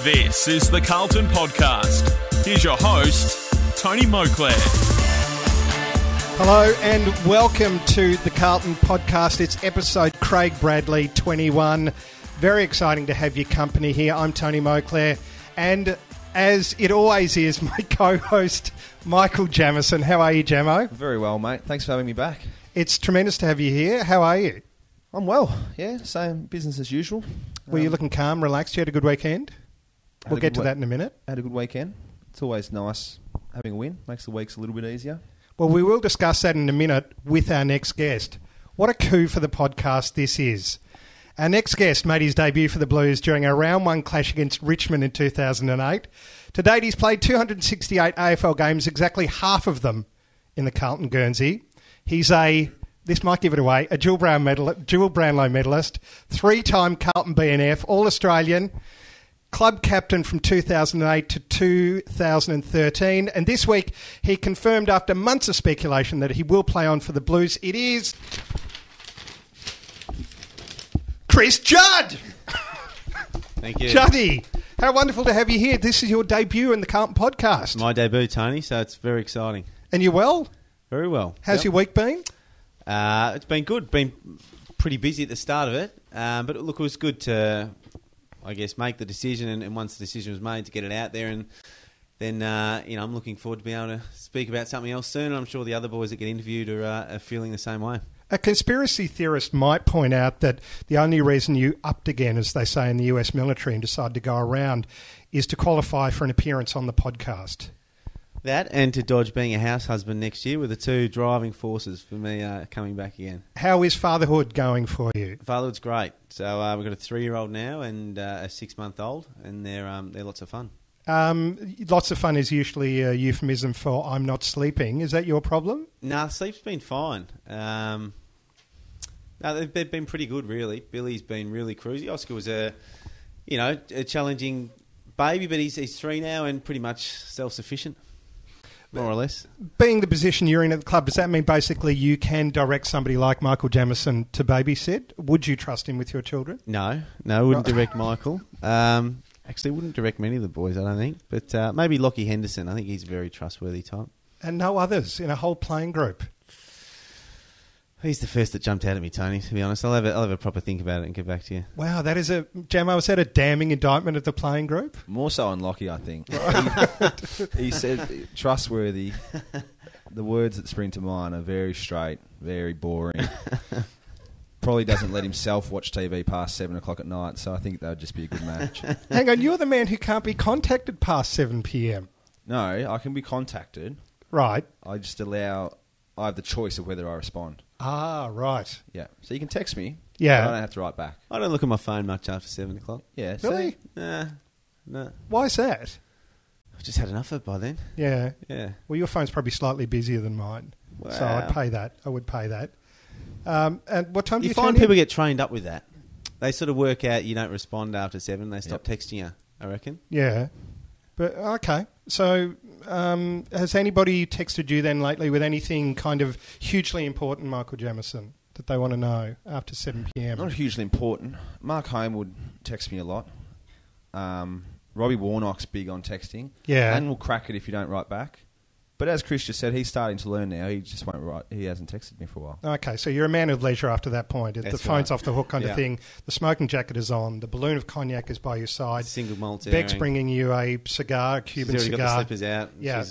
This is the Carlton Podcast. Here's your host, Tony Moclair. Hello and welcome to the Carlton Podcast. It's episode Craig Bradley 21. Very exciting to have your company here. I'm Tony Moclair, and as it always is, my co-host Michael Jamison. How are you, Jamo? Very well, mate. Thanks for having me back. It's tremendous to have you here. How are you? I'm well. Yeah, same business as usual. Were you looking calm, relaxed? You had a good weekend? We'll get to that in a minute. Had a good weekend. It's always nice having a win. Makes the weeks a little bit easier. Well, we will discuss that in a minute with our next guest. What a coup for the podcast this is. Our next guest made his debut for the Blues during a round one clash against Richmond in 2008. To date, he's played 268 AFL games, exactly half of them in the Carlton Guernsey. He's this might give it away, a dual Brownlow medalist, three-time Carlton BNF, All-Australian, club captain from 2008 to 2013. And this week, he confirmed after months of speculation that he will play on for the Blues. It is Chris Judd! Thank you. Juddy, how wonderful to have you here. This is your debut in the Carlton Podcast. My debut, Tony, so it's very exciting. And you well? Very well. How's your week been? It's been good. Been pretty busy at the start of it. But look, it was good to, I guess, make the decision. And once the decision was made, to get it out there. And then, I'm looking forward to being able to speak about something else soon. And I'm sure the other boys that get interviewed are feeling the same way. A conspiracy theorist might point out that the only reason you upped again, as they say in the US military, and decided to go around is to qualify for an appearance on the podcast. That and to dodge being a house husband next year were the two driving forces for me coming back again. How is fatherhood going for you? Fatherhood's great. So we've got a 3-year-old now and a 6-month-old, and they're lots of fun. Lots of fun is usually a euphemism for I'm not sleeping. Is that your problem? No, sleep's been fine. No, they've been pretty good, really. Billy's been really cruisy. Oscar was a challenging baby, but he's 3 now and pretty much self-sufficient, more or less. Being the position you're in at the club, does that mean basically you can direct somebody like Michael Jamison to babysit? Would you trust him with your children? No, I wouldn't direct Michael. Actually, wouldn't direct many of the boys, I don't think. But maybe Lockie Henderson. I think he's a very trustworthy type. And no others in a whole playing group? He's the first that jumped out at me, Tony, to be honest. I'll have a proper think about it and get back to you. Wow, that is Jamo, is that a damning indictment of the playing group? More so on Lockie, I think. He said trustworthy. The words that spring to mind are very straight, very boring. Probably doesn't let himself watch TV past 7 o'clock at night, so I think that would just be a good match. Hang on, you're the man who can't be contacted past 7 p.m. No, I can be contacted. Right. I have the choice of whether I respond. Ah, right. Yeah. So you can text me. Yeah. But I don't have to write back. I don't look at my phone much after 7 o'clock. Yeah. Really? See? No. Why is that? I've just had enough of it by then. Yeah. Yeah. Well, your phone's probably slightly busier than mine. Wow. So I'd pay that. I would pay that. And what time do you find turn people in? get trained up with that? They sort of work out you don't respond after 7. They stop texting you, I reckon. Yeah. But, okay. So has anybody texted you then lately with anything kind of hugely important, Michael Jamison, that they want to know after 7 p.m? Not hugely important. Mark Homewood texts me a lot. Robbie Warnock's big on texting. Yeah. And will crack it if you don't write back. But as Chris just said, he's starting to learn now. He just won't write. He hasn't texted me for a while. Okay, so you're a man of leisure after that point. That's the phone's right. off the hook kind Yeah. of thing. The smoking jacket is on. The balloon of cognac is by your side. Single malt Beck's airing. bringing you a cigar, a Cuban She's already cigar. got the slippers out. Yeah.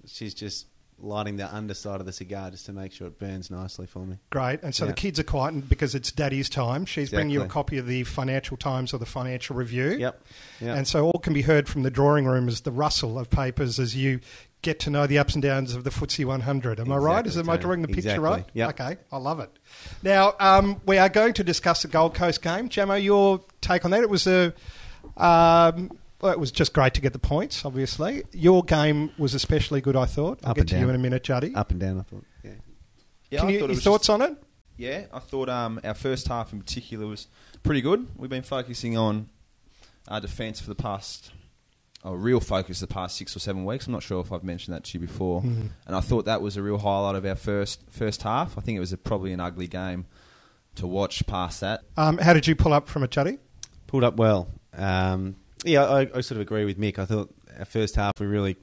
She's just lighting the underside of the cigar just to make sure it burns nicely for me. Great. And so Yeah. the kids are quiet because it's daddy's time. She's bringing you a Exactly. copy of the Financial Times or the Financial Review. Yep. And so all can be heard from the drawing room as the rustle of papers as you get to know the ups and downs of the FTSE 100. Am I right? Am I drawing the picture Exactly. right? Yep. Okay, I love it. Now, we are going to discuss the Gold Coast game. Jamo, your take on that? It was it was just great to get the points, obviously. Your game was especially good, I thought. I'll Up get and to you down. in a minute, Juddy. Up and down, I thought. Yeah. Yeah, Can I you, thought it your was thoughts just- on it? Yeah, I thought our first half in particular was pretty good. We've been focusing on our defence for the past... a real focus the past 6 or 7 weeks. I'm not sure if I've mentioned that to you before. Mm-hmm. And I thought that was a real highlight of our first half. I think it was probably an ugly game to watch past that. How did you pull up from it, Juddy? Pulled up well. I sort of agree with Mick. I thought our first half we really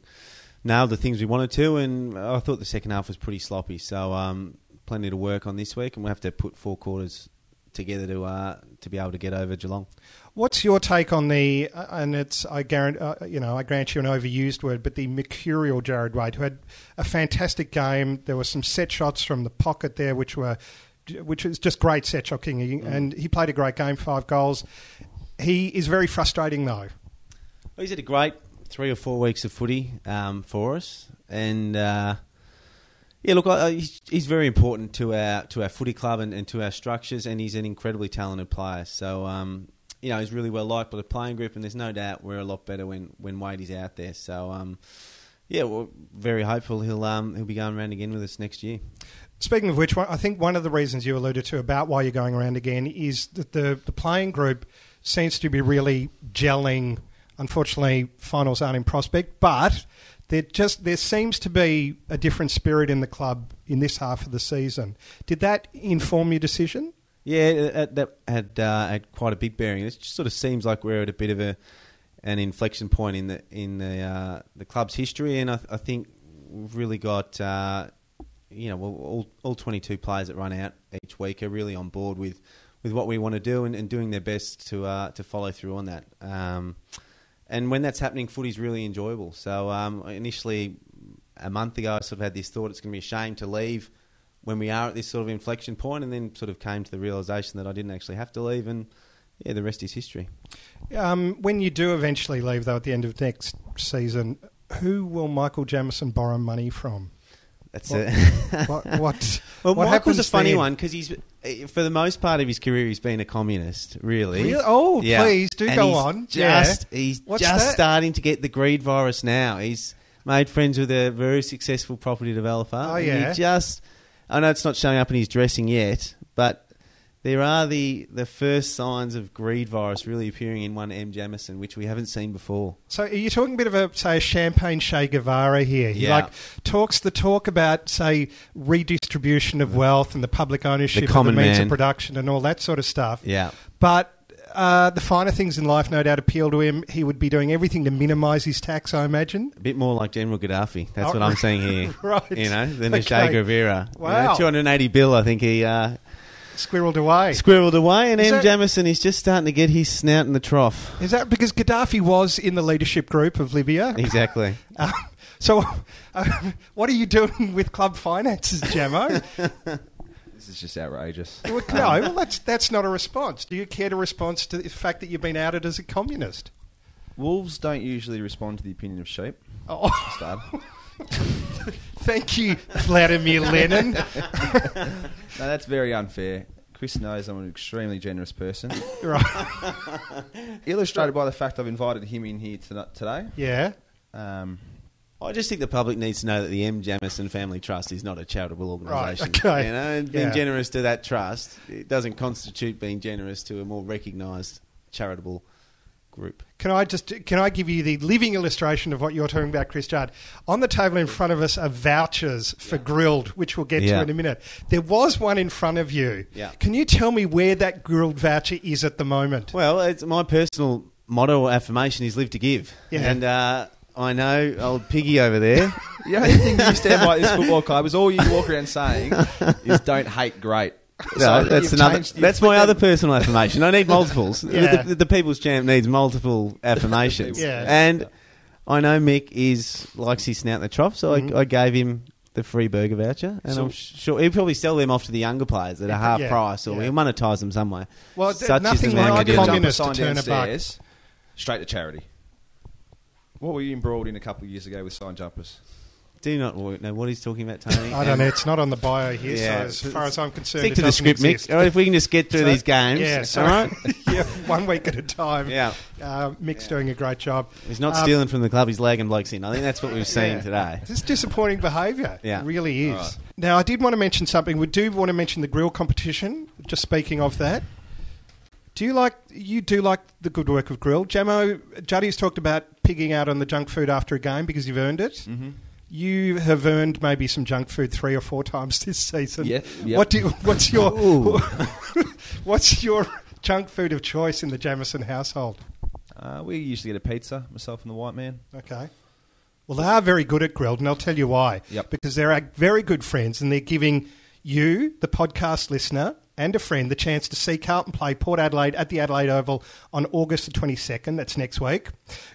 nailed the things we wanted to, and I thought the second half was pretty sloppy. So plenty to work on this week, and we'll have to put 4 quarters together to be able to get over Geelong. What's your take on the, and it's, I grant you an overused word, but the mercurial Jared Wade, who had a fantastic game. There were some set shots from the pocket there, which was just great set shotting, and he played a great game, 5 goals. He is very frustrating, though. Well, he's had a great 3 or 4 weeks of footy for us, and he's very important to our footy club and to our structures, and he's an incredibly talented player. So he's really well liked by the playing group, and there's no doubt we're a lot better when Wade is out there. So we're very hopeful he'll be going around again with us next year. Speaking of which, I think one of the reasons you alluded to about why you're going around again is that the playing group seems to be really gelling. Unfortunately, finals aren't in prospect, but there seems to be a different spirit in the club in this half of the season. Did that inform your decision? Yeah, that had quite a big bearing. It just sort of seems like we're at a bit of an inflection point in the club's history, and I think we've really got all 22 players that run out each week are really on board with what we want to do and doing their best to follow through on that. And when that's happening, footy's really enjoyable. So initially, a month ago, I sort of had this thought it's going to be a shame to leave when we are at this sort of inflection point, and then sort of came to the realisation that I didn't actually have to leave, and the rest is history. When you do eventually leave, though, at the end of next season, who will Michael Jamison borrow money from? That's it. What Michael's a funny then? one because he's, for the most part of his career, he's been a communist, really. Oh, yeah. Please, do and go he's on. He's What's just that? starting to get the greed virus now. He's made friends with a very successful property developer. Oh, yeah. I know it's not showing up in his dressing yet, but there are the first signs of greed virus really appearing in one M. Jamison, which we haven't seen before. So are you talking a bit of a champagne Che Guevara here? He talks the talk about, say, redistribution of wealth and the public ownership of the means of production and all that sort of stuff. Yeah. But the finer things in life no doubt appeal to him. He would be doing everything to minimise his tax, I imagine. A bit more like General Gaddafi. That's what I'm seeing here. Right. Than Che Guevara. Wow. 280 bill, I think he... Squirreled away. And M. Jamison is just starting to get his snout in the trough. Is that because Gaddafi was in the leadership group of Libya? Exactly. So what are you doing with club finances, Jamo? This is just outrageous. That's not a response. Do you care to respond to the fact that you've been outed as a communist? Wolves don't usually respond to the opinion of sheep. Oh. Start. Thank you, Vladimir Lenin. No, that's very unfair. Chris knows I'm an extremely generous person. Right. Illustrated by the fact I've invited him in here today. Yeah. I just think the public needs to know that the M. Jamison Family Trust is not a charitable organisation. Right, okay. And being generous to that trust, it doesn't constitute being generous to a more recognised charitable group. Can I give you the living illustration of what you're talking about, Chris Judd? On the table in front of us are vouchers for grilled, which we'll get to in a minute. There was one in front of you. Yeah. Can you tell me where that grilled voucher is at the moment? Well, it's my personal motto or affirmation is live to give. Yeah. And I know old Piggy over there. The only thing you stand by at this football club is all you walk around saying is don't hate great. No, that's my other personal affirmation. I need multiples. Yeah. The People's Champ needs multiple affirmations. Yeah. And I know Mick likes his snout in the trough, so I gave him the free burger voucher, and I'm sure he'll probably sell them off to the younger players at a half price, or he'll monetise them some way. Well, Such nothing is the like name a of the communist deal. to turn a buck. Straight to charity. What were you embroiled in a couple of years ago with sign jumpers? Do not know what he's talking about, Tony. I don't know. It's not on the bio here, Yeah. so as far as I'm concerned, Stick it to the doesn't script, exist. Mick. All right, if we can just get through these games. Yeah, all right? yeah, 1 week at a time. Yeah. Mick's doing a great job. He's not stealing from the club, he's lagging blokes in. I think that's what we've seen today. This is disappointing behaviour. Yeah. It really is. Right. Now, I did want to mention something. We do want to mention the grill competition, just speaking of that. You do like the good work of Grill? Jamo, Juddy's talked about pigging out on the junk food after a game because you've earned it. Mm-hmm. You have earned maybe some junk food 3 or 4 times this season. Yeah. What's your junk food of choice in the Jamison household? We usually get a pizza, myself and the white man. Okay. Well, they are very good at grilled, and I'll tell you why. Yep. Because they're very good friends, and they're giving you, the podcast listener, and a friend the chance to see Carlton play Port Adelaide at the Adelaide Oval on August the 22nd. That's next week.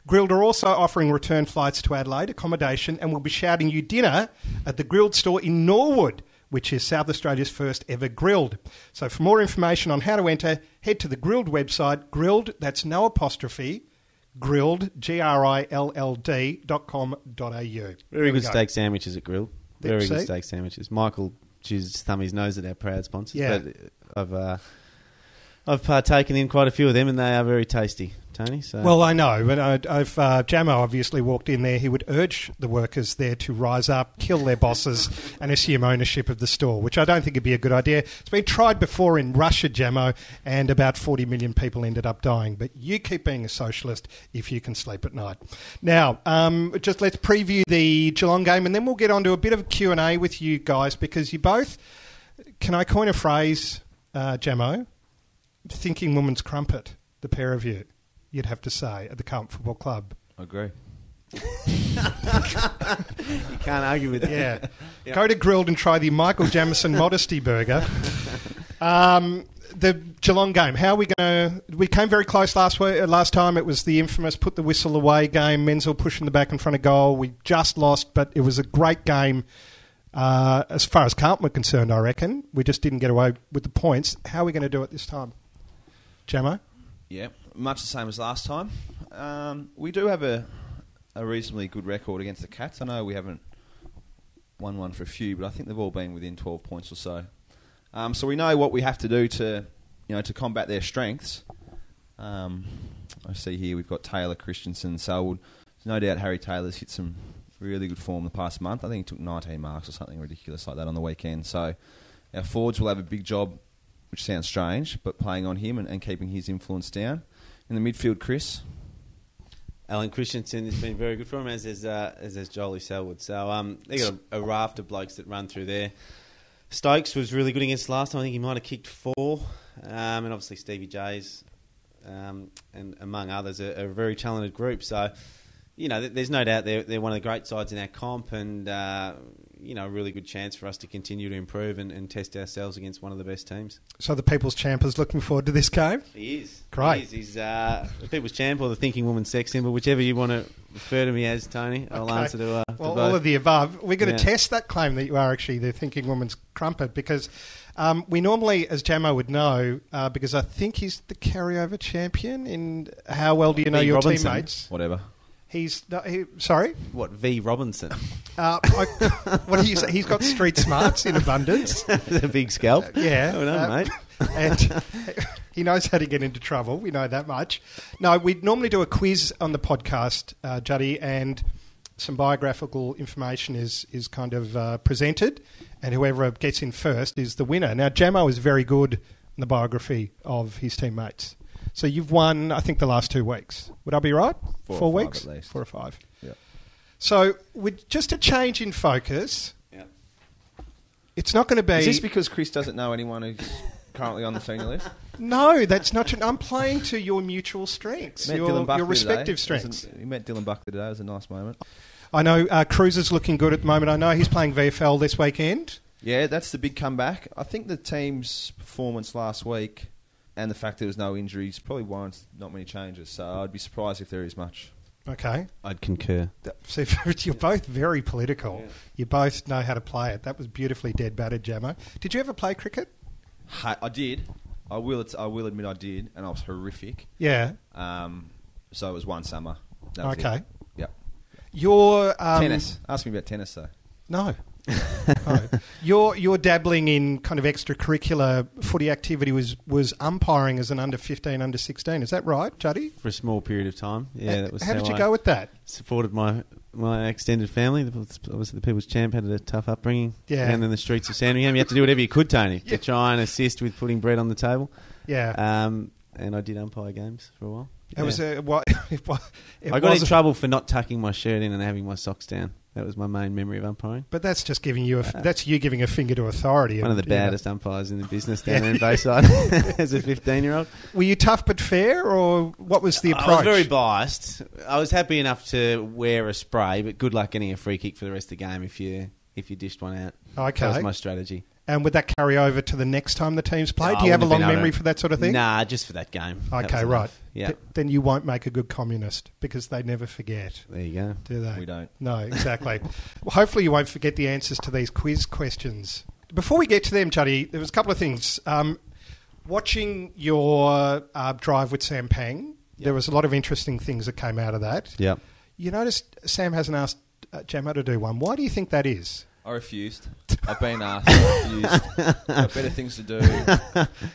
Grilled are also offering return flights to Adelaide, accommodation, and will be shouting you dinner at the Grilled store in Norwood, which is South Australia's first ever Grilled. So for more information on how to enter, head to the Grilled website, Grilled, that's no apostrophe, Grilled, GRILLD.com.au. Very good steak sandwiches at Grilled. Very See? good steak sandwiches. Michael chews his thumb his nose at our proud sponsors. Yeah. But I've partaken in quite a few of them, and they are very tasty, Tony. So Well, I know, but Jamo obviously walked in there. He would urge the workers there to rise up, kill their bosses, and assume ownership of the store, which I don't think would be a good idea. It's been tried before in Russia, Jamo, and about 40 million people ended up dying. But you keep being a socialist if you can sleep at night. Now, just let's preview the Geelong game, and then we'll get on to a bit of a Q&A with you guys, because you both, can I coin a phrase, Jamo? Thinking woman's crumpet, the pair of you, you'd have to say, at the Carlton Football Club. I agree. you can't argue with that. Yeah. Yep. Go to Grilled and try the Michael Jamison Modesty Burger. The Geelong game, how are we going to... We came very close last time. It was the infamous put the whistle away game, Menzel pushing the back in front of goal. We just lost, but it was a great game. As far as Carlton were concerned, I reckon. We just didn't get away with the points. How are we going to do it this time? Jamo? Yeah, much the same as last time. We do have a reasonably good record against the Cats. I know we haven't won one for a few, but I think they've all been within 12 points or so. So we know what we have to do to combat their strengths. I see here we've got Taylor, Christensen, Selwood. There's no doubt Harry Taylor's hit some really good form the past month. I think he took 19 marks or something ridiculous like that on the weekend. So our forwards will have a big job, which sounds strange, but playing on him and keeping his influence down. In the midfield, Chris? Alan Christensen has been very good for him, as has Jolie Selwood. So they got a raft of blokes that run through there. Stokes was really good against last time. I think he might have kicked 4. And obviously Stevie J's, and among others, a very talented group. So, there's no doubt they're one of the great sides in our comp, and a really good chance for us to continue to improve and test ourselves against one of the best teams. So the People's Champ is looking forward to this game? He is. Great. He is. He's the People's Champ or the Thinking Woman sex symbol, whichever you want to refer to me as, Tony. I'll answer to both. All of the above. We're going to test that claim that you are actually the Thinking Woman's crumpet, because we normally, as Jamo would know, because I think he's the carryover champion in how well do you know your teammates? Whatever. Sorry? What, V. Robinson? What do you say? He's got street smarts in abundance. A big scalp. Yeah. Oh, no, mate. And he knows how to get into trouble. We know that much. No, we normally do a quiz on the podcast, Juddy, and some biographical information is kind of presented, and whoever gets in first is the winner. Now, Jamo is very good in the biography of his teammates. So you've won, I think, the last 2 weeks. Would I be right? 4 weeks? At least. 4 or 5. Yeah. So with just a change in focus, it's not going to be... Is this because Chris doesn't know anyone who's currently on the senior list? No, that's not true. I'm playing to your mutual strengths, your respective strengths. You met Dylan Buckley today. It was a nice moment. I know Cruiser's looking good at the moment. I know he's playing VFL this weekend. Yeah, that's the big comeback. I think the team's performance last week and the fact there was no injuries probably warrants not many changes. So I'd be surprised if there is much. Okay. I'd concur. So you're both very political. Yeah. You both know how to play it. That was beautifully dead-batted, Jamo. Did you ever play cricket? I did. I will admit I did, and I was horrific. Yeah. So it was one summer. Okay. Yep. Your tennis. Ask me about tennis, though. No. You're dabbling in kind of extracurricular footy activity was umpiring as an under-15, under-16. Is that right, Juddy? For a small period of time. Yeah, that was how did you go with that? Supported my extended family. Obviously, the People's Champ had a tough upbringing. Yeah. And in the streets of Sandringham, you had to do whatever you could, Tony, to try and assist with putting bread on the table. Yeah. And I did umpire games for a while. It was a what? I got in trouble for not tucking my shirt in and having my socks down. That was my main memory of umpiring. But that's just giving you that's you giving a finger to authority. One of the baddest umpires in the business down there in Bayside as a 15-year-old. Were you tough but fair, or what was the approach? I was very biased. I was happy enough to wear a spray, but good luck getting a free kick for the rest of the game if you dished one out. Okay. That was my strategy. And would that carry over to the next time the teams play? Do you have a long memory for that sort of thing? Nah, just for that game. Okay, right. Yeah. Then you won't make a good communist because they never forget. There you go. Do they? We don't. No, exactly. Well, hopefully you won't forget the answers to these quiz questions. Before we get to them, Juddy, there was a couple of things. Watching your drive with Sam Pang, there was a lot of interesting things that came out of that. Yeah. You noticed Sam hasn't asked Jamo to do one. Why do you think that is? I refused. I've been asked. I refused. Got better things to do.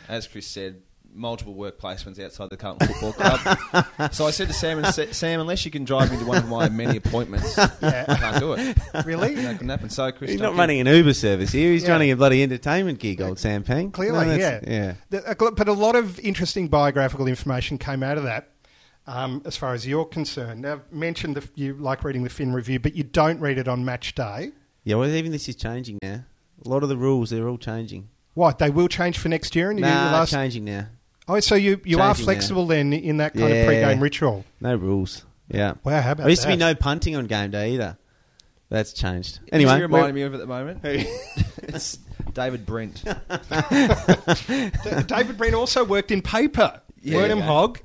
As Chris said, multiple work placements outside the Carlton Football Club. So I said to Sam, Sam, unless you can drive me to one of my many appointments, I can't do it. Really? That couldn't happen. So Chris, he's not running an Uber service here. He's running a bloody entertainment gig, old Sam Pang. Clearly, yeah. But a lot of interesting biographical information came out of that. As far as you're concerned. Now, I've mentioned that you like reading the Fin Review, but you don't read it on match day. Yeah, well, even this is changing now. A lot of the rules, they're all changing. What, they will change for next year? Changing now. Oh, so you are flexible then in that kind of pre-game ritual? No rules. Yeah. Wow, how about that? There used to be no punting on game day either. That's changed. Anyway. Who's reminding me of at the moment? It's David Brent. David Brent also worked in paper. Yeah, Wordham Hog,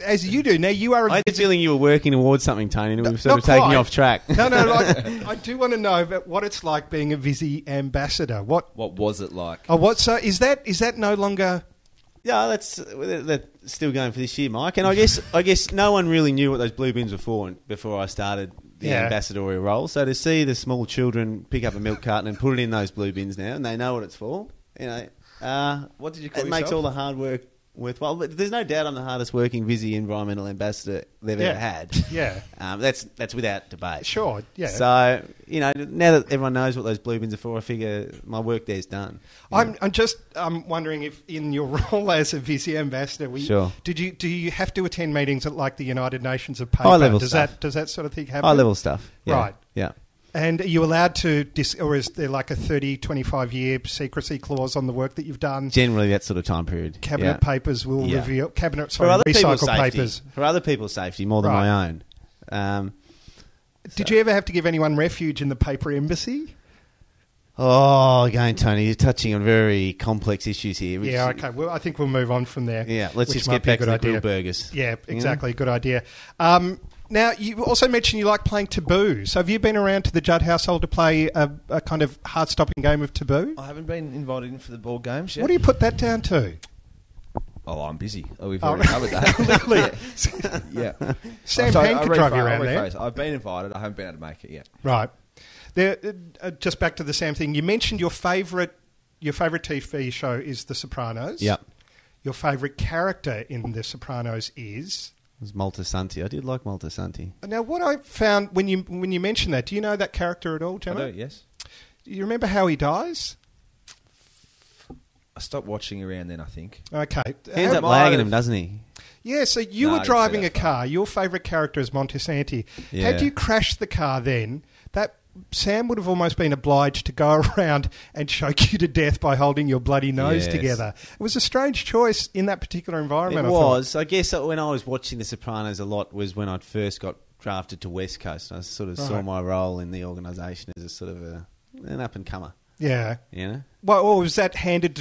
as you do. Now, you are... I had the feeling you were working towards something, Tony, and we've sort of taken you off track. No, I do want to know about what it's like being a Visi ambassador. What was it like? Oh, so is that no longer... Yeah, that's still going for this year, Mike. And I guess no one really knew what those blue bins were for before I started the ambassadorial role. So to see the small children pick up a milk carton and put it in those blue bins now, and they know what it's for, what did you call yourself? It makes all the hard work worthwhile. But there's no doubt I'm the hardest working Visi environmental ambassador they've ever had. Yeah. That's without debate. Sure, yeah. So, now that everyone knows what those blue bins are for, I figure my work there's done. I'm just wondering if in your role as a Visi ambassador, do you have to attend meetings at like the United Nations of Paper? High level stuff. Does that sort of thing happen? High level stuff. Yeah. Right. Yeah. And are you allowed to, or is there like a 30, 25-year secrecy clause on the work that you've done? Generally, that sort of time period. Cabinet papers will reveal... recycle papers. For other people's safety, more than my own. Did you ever have to give anyone refuge in the paper embassy? Oh, again, Tony, you're touching on very complex issues here. Yeah, okay. Well, I think we'll move on from there. Yeah, let's just get back to the grilled burgers. Yeah, exactly. Good idea. Now, you also mentioned you like playing Taboo. So have you been around to the Judd household to play a kind of heart-stopping game of Taboo? I haven't been invited in for the board games yet. What do you put that down to? Oh, I'm busy. We've already covered that. Yeah. Sam Payne could drive you around there. I've been invited. I haven't been able to make it yet. Right. Just back to the Sam thing. You mentioned your favourite TV show is The Sopranos. Yep. Your favourite character in The Sopranos is... It was Moltisanti. I did like Moltisanti. Now, what I found when you mentioned that, do you know that character at all, Gemma? I do, yes. Do you remember how he dies? I stopped watching around then, I think. Okay. He ends up lagging him, doesn't he? Yeah, so you were driving a car. Your favourite character is Moltisanti. Yeah. Had you crashed the car then, Sam would have almost been obliged to go around and choke you to death by holding your bloody nose together. It was a strange choice in that particular environment. It was. I guess when I was watching The Sopranos a lot was when I'd first got drafted to West Coast. I sort of saw my role in the organisation as a sort of an up-and-comer. Yeah. You know? Well, or was that handed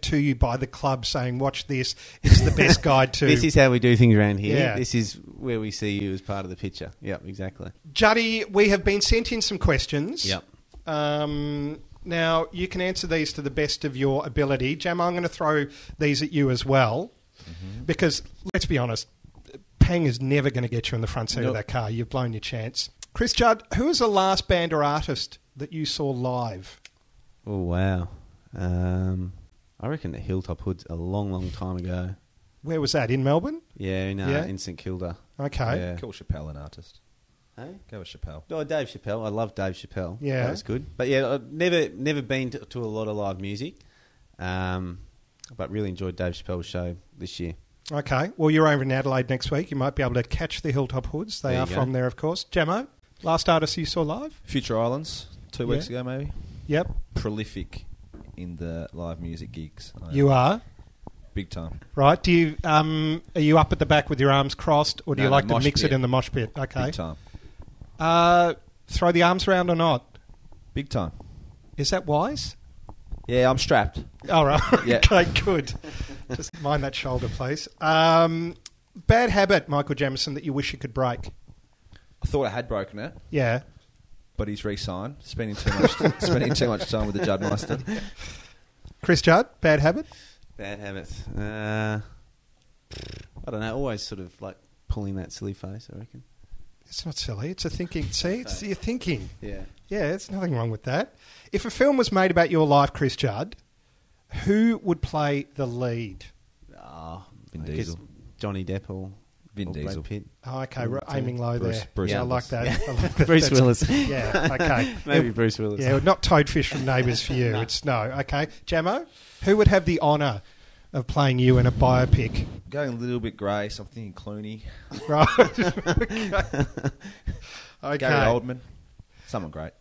to you by the club saying, watch this, it's the best guide to... This is how we do things around here. Yeah. This is where we see you as part of the picture. Yep, exactly. Juddy, we have been sent in some questions. Yep. Now, you can answer these to the best of your ability. Jam, I'm going to throw these at you as well, because, let's be honest, Pang is never going to get you in the front seat of that car. You've blown your chance. Chris Judd, who was the last band or artist that you saw live? Oh, wow. I reckon the Hilltop Hoods a long, long time ago. Where was that? In Melbourne? Yeah, in St Kilda. Okay. Yeah. Call Chappelle an artist. Hey? Go with Chappelle. Oh, Dave Chappelle. I love Dave Chappelle. Yeah. That was good. But yeah, I've never been to a lot of live music, but really enjoyed Dave Chappelle's show this year. Okay. Well, you're over in Adelaide next week. You might be able to catch the Hilltop Hoods. They There are you go. from there, of course. Jamo, last artist you saw live? Future Islands, 2 weeks Yeah. ago maybe. Yep. Prolific in the live music gigs. You are? Big time. Right. Do you are you up at the back with your arms crossed, or do you No, like to mosh mix it pit. in the mosh pit? Okay. Big time. Throw the arms around or not? Big time. Is that wise? Yeah, I'm strapped. All right. Yeah. Okay, good. Just mind that shoulder, please. Bad habit, Michael Jamison, that you wish you could break. I thought I had broken it, Yeah. but he's re-signed, spending too much time with the Judd Meister. Chris Judd, bad habit? Bad habits. I don't know. Always sort of like pulling that silly face, I reckon. It's not silly. It's a thinking. See, it's your thinking. Yeah. Yeah, there's nothing wrong with that. If a film was made about your life, Chris Judd, who would play the lead? Vin I guess Diesel. Johnny Depp or Vin Brad Diesel. Pitt. Oh, okay, we're aiming low there. Bruce I like Willis. that. Yeah. I like that. Bruce That's- Willis. Yeah, okay. Maybe Bruce Willis. Yeah, not Toadfish from Neighbours for you. No. It's no. Okay. Jamo, who would have the honour of playing you in a biopic? Going a little bit grey, so I'm thinking Clooney. Right. Okay. Gary Oldman. Someone great.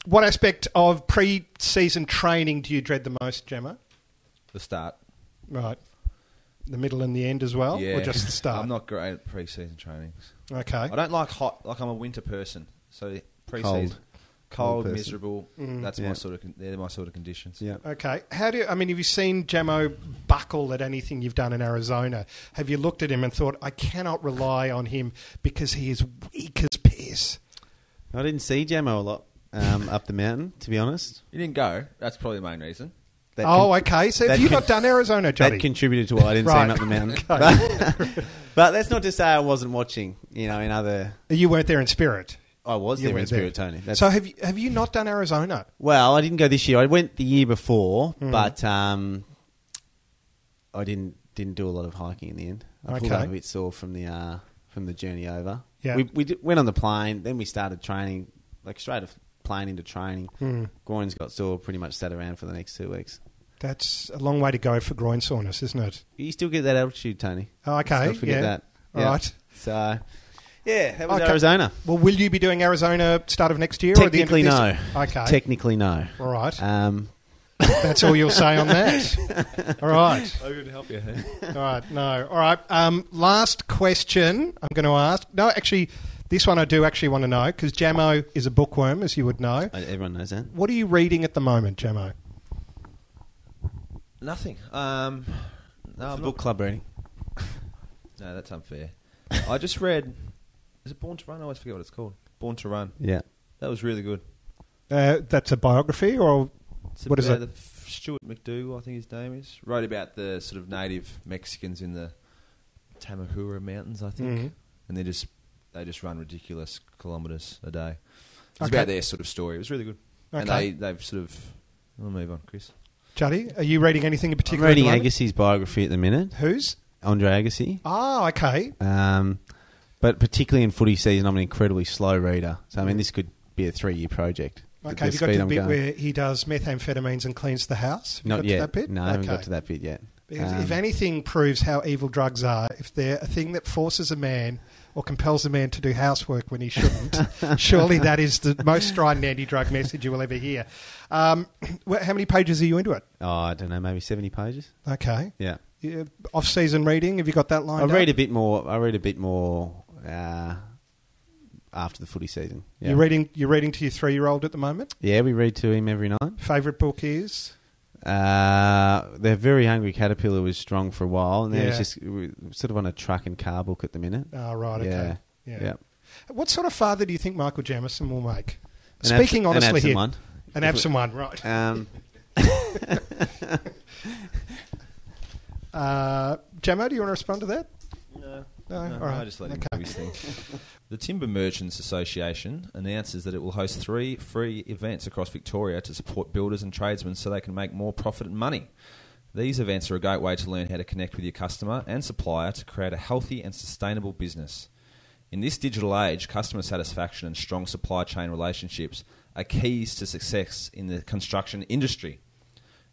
What aspect of pre-season training do you dread the most, Jamo? The start. Right. The middle and the end as well? Yeah. Or just the start? I'm not great at pre-season trainings. Okay. I don't like hot. Like I'm a winter person, so pre-season, cold, person. miserable. That's Yeah. my sort of. They're my sort of conditions. Yeah. Okay. Have you seen Jamo buckle at anything you've done in Arizona? Have you looked at him and thought, I cannot rely on him because he is weak as piss? I didn't see Jamo a lot up the mountain, to be honest. You didn't go. That's probably the main reason. That Okay. So have that you con- not done Arizona, Joddy? That contributed to why I didn't see him up the mountain. Okay. But that's not to say I wasn't watching, in other... You weren't there in spirit. I was You there in weren't spirit, there. Tony. That's- So have you not done Arizona? Well, I didn't go this year. I went the year before, but I didn't do a lot of hiking in the end. I pulled Okay. up a bit sore from the journey over. Yeah. We went on the plane, then we started training, like straight off plane into training. Groins got sore, pretty much sat around for the next 2 weeks. That's a long way to go for groin soreness, isn't it? You still get that altitude, Tony. Oh, okay. Don't forget yeah. that. All Yeah. right. So, yeah, that was Okay. Arizona. Well, will you be doing Arizona start of next year or the end Technically, of no. this? Okay. Technically, no. All right. That's all you'll say on that. All right. I'm going to help you. All right. No. All right. Last question I'm going to ask. No, actually, this one I do actually want to know because Jamo is a bookworm, as you would know. Everyone knows that. What are you reading at the moment, Jamo? Nothing. No, I'm Book not. club reading. No, that's unfair. I just read. Is it Born to Run? I always forget what it's called. Born to Run. Yeah. That was really good. That's a biography or It's what is about it? Stuart McDougall, I think his name is. Wrote about the sort of native Mexicans in the Tamahura Mountains, I think, Mhm. and they just run ridiculous kilometres a day. It's Okay. about their sort of story. It was really good, and Okay. they've sort of. We'll move on, Chris. Juddy, are you reading anything in I'm particular? reading at the moment? Agassi's biography at the minute. Whose? Andre Agassi. Oh, okay. But particularly in footy season, I'm an incredibly slow reader. So, I mean, this could be a 3-year project. Okay, have you got to the bit where he does methamphetamines and cleans the house? Have you Not got yet. To that bit? No, I haven't got Okay. to that bit yet. Because if anything proves how evil drugs are, if they're a thing that forces a man or compels a man to do housework when he shouldn't, surely that is the most strident anti-drug message you will ever hear. How many pages are you into it? Oh, I don't know, maybe 70 pages. Okay. Yeah. Off-season reading, have you got that lined I up? read a bit more after the footy season. Yeah. You're reading to your 3-year-old at the moment? Yeah, we read to him every night. Favourite book is? The Very Hungry Caterpillar was strong for a while, and then Yeah. we're sort of on a truck and car book at the minute. Oh, right, okay. Yeah. What sort of father do you think Michael Jamison will make? An Speaking abs- an honestly absent here. one. An absent one, right. Jamo, do you want to respond to that? No. No? All right. I just let him Okay. do his thing. The Timber Merchants Association announces that it will host 3 free events across Victoria to support builders and tradesmen so they can make more profit and money. These events are a great way to learn how to connect with your customer and supplier to create a healthy and sustainable business. In this digital age, customer satisfaction and strong supply chain relationships are keys to success in the construction industry.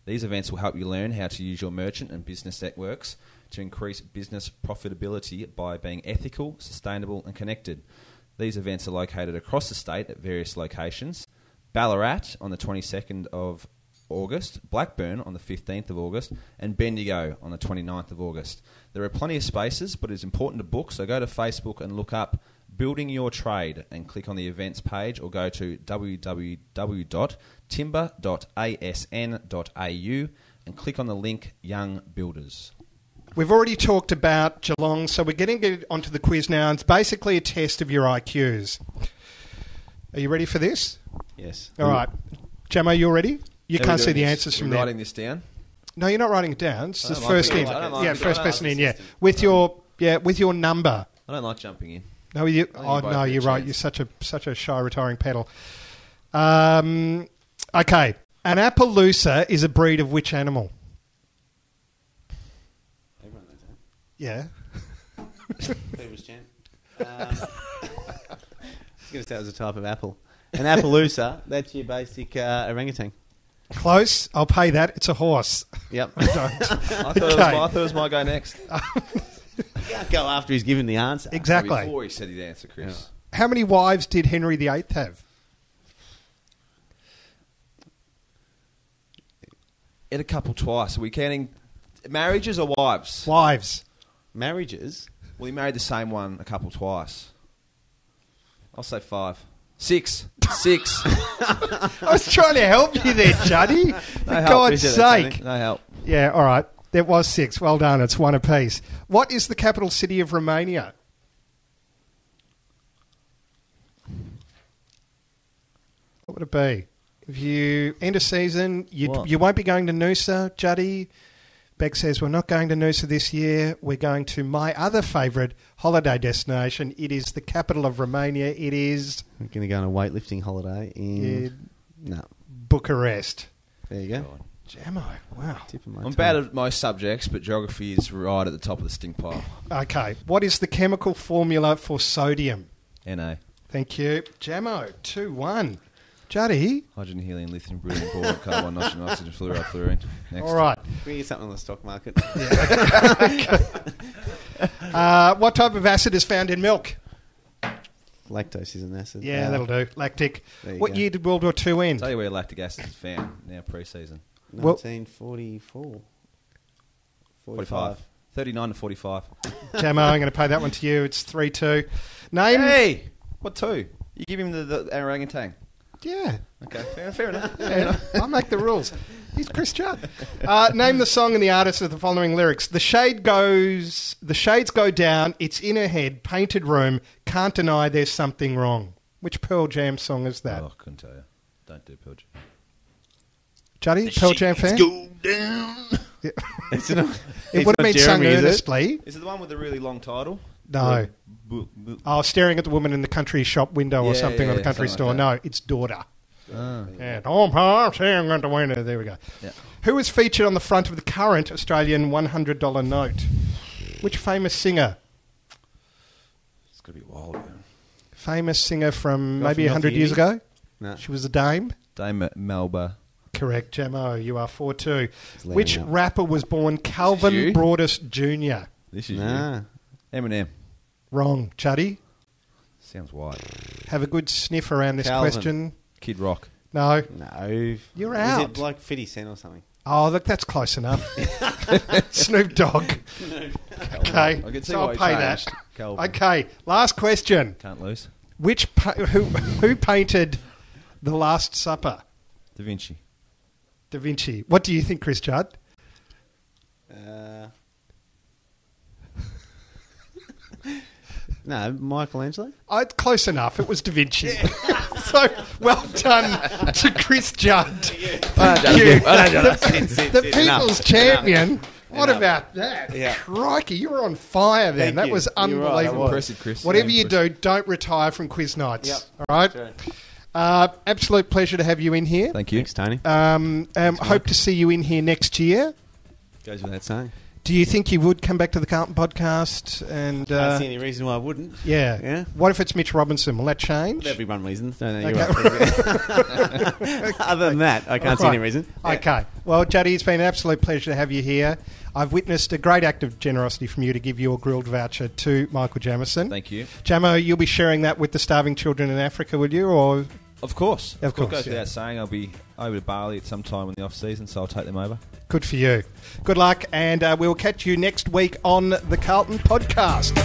These events will help you learn how to use your merchant and business networks to increase business profitability by being ethical, sustainable and connected. These events are located across the state at various locations. Ballarat on the 22nd of August, Blackburn on the 15th of August, and Bendigo on the 29th of August. There are plenty of spaces, but it's important to book, so go to Facebook and look up Building Your Trade and click on the events page, or go to www.timber.asn.au and click on the link Young Builders. We've already talked about Geelong, so we're getting onto the quiz now. It's basically a test of your IQs. Are you ready for this? Yes. All right. Jamo, you all ready? You How are can't we see doing the this? answers from We're there. writing this down? No, you're not writing it down. It's I just don't like first it. in. I don't like Yeah, it. first I don't person like in, the yeah. system. With your number. I don't like jumping in. No, you. I think Oh you both no, get a you're right. chance. You're such a shy, retiring pedal. Okay, an Appaloosa is a breed of which animal? Everyone knows that. Yeah. People's champ. I was going to say it was a type of apple. An Appaloosa, that's your basic orangutan. Close. I'll pay that. It's a horse. Yep. Don't. I thought Okay. it was my go next. Can't go after he's given the answer. Exactly. Before he said his answer, Chris. How many wives did Henry VIII have? He had a couple twice. Are we counting marriages or wives? Wives. Marriages? Well, he married the same one a couple twice. I'll say 5. 6. 6. I was trying to help you there, Juddy. For help, God's is it, Tony? sake. No help. Yeah, all right. There was 6. Well done. It's one apiece. What is the capital city of Romania? What would it be? If you end a season, What? you won't be going to Noosa, Juddy. Beck says, we're not going to Noosa this year. We're going to my other favourite holiday destination. It is the capital of Romania. It is We're going to go on a weightlifting holiday in... No. Bucharest. There you go. Jamo, wow. Tip of my I'm tongue. bad at most subjects, but geography is right at the top of the stink pile. Okay, what is the chemical formula for sodium? Na. Thank you. Jamo, 2-1. Juddy, Hydrogen, helium, lithium, beryllium, boron, carbon, nitrogen, oxygen, fluoride, fluorine. Next. all right. We get something on the stock market. What type of acid is found in milk? Lactose is an acid. Yeah, that'll do. Lactic. There you What go. year did World War II end? Tell you where lactic acid is found now pre-season. Well- 1944. 45. 39 to 45. Jamo, I'm going to pay that one to you. It's 3-2. Name... Hey! What 2? You give him the orangutan. Yeah. Okay, fair enough. Yeah, I'll make the rules. He's Chris Judd. Name the song and the artist of the following lyrics. The shades go down, it's in her head, painted room, can't deny there's something wrong. Which Pearl Jam song is that? Oh, I couldn't tell you. Don't do Pearl Jam. Juddy, Pearl Jam fan? Go down. Yeah. It's an, It would have been sung Jeremy, is it? earnestly. Is it the one with the really long title? No. Oh, staring at the woman in the country shop window or Yeah, something, or the yeah, country something store. like No, it's Daughter. Ah. Yeah. I'm staring at the window. There we go. Yeah. Who is featured on the front of the current Australian $100 note? Which famous singer? It's got to be wild, man. Famous singer from Not maybe from 100 years North ago? No. She was a dame? Dame Melba. Correct, Jamo. You are 4-2. It's laying Which out. rapper was born Calvin you? Broadus Jr.? This is Nah. you. Eminem. Wrong. Chuddy, Sounds white. have a good sniff around this Calvin. question. Kid Rock. No. No. You're Is out. it like 50 Cent or something? Oh, look, that's close enough. Snoop Dogg. Okay, I can see so why I'll he pay changed. that. Calvin. Okay, last question. Can't lose. Who painted The Last Supper? Da Vinci. Da Vinci. What do you think, Chris Judd? No, Michelangelo? Oh, it's close enough. It was Da Vinci. So, well done to Chris Judd. Thank you. The people's champion. What about that? Yeah. Crikey, you were on fire then. Thank That you. was You're right, I unbelievable. was. Impressive, Chris. Whatever Yeah, you impressive. do, don't retire from quiz nights. Yep. All right? Sure. Absolute pleasure to have you in here. Thank you. Thanks, Tony. Hope to see you in here next year. Goes without That's saying. Do you think you would come back to the Carlton podcast? And Can't see any reason why I wouldn't. yeah. Yeah. What if it's Mitch Robinson? Will that change? There'll be one reason. No, you're Okay. right. Other than that, I can't see any reason. Okay. Well, Juddy, it's been an absolute pleasure to have you here. I've witnessed a great act of generosity from you to give your grilled voucher to Michael Jamison. Thank you. Jamo, you'll be sharing that with the starving children in Africa, will you? Or Of course. Of course, It goes yeah. without saying I'll be over to Bali at some time in the off-season, so I'll take them over. good for you. Good luck, and we'll catch you next week on the Carlton Podcast.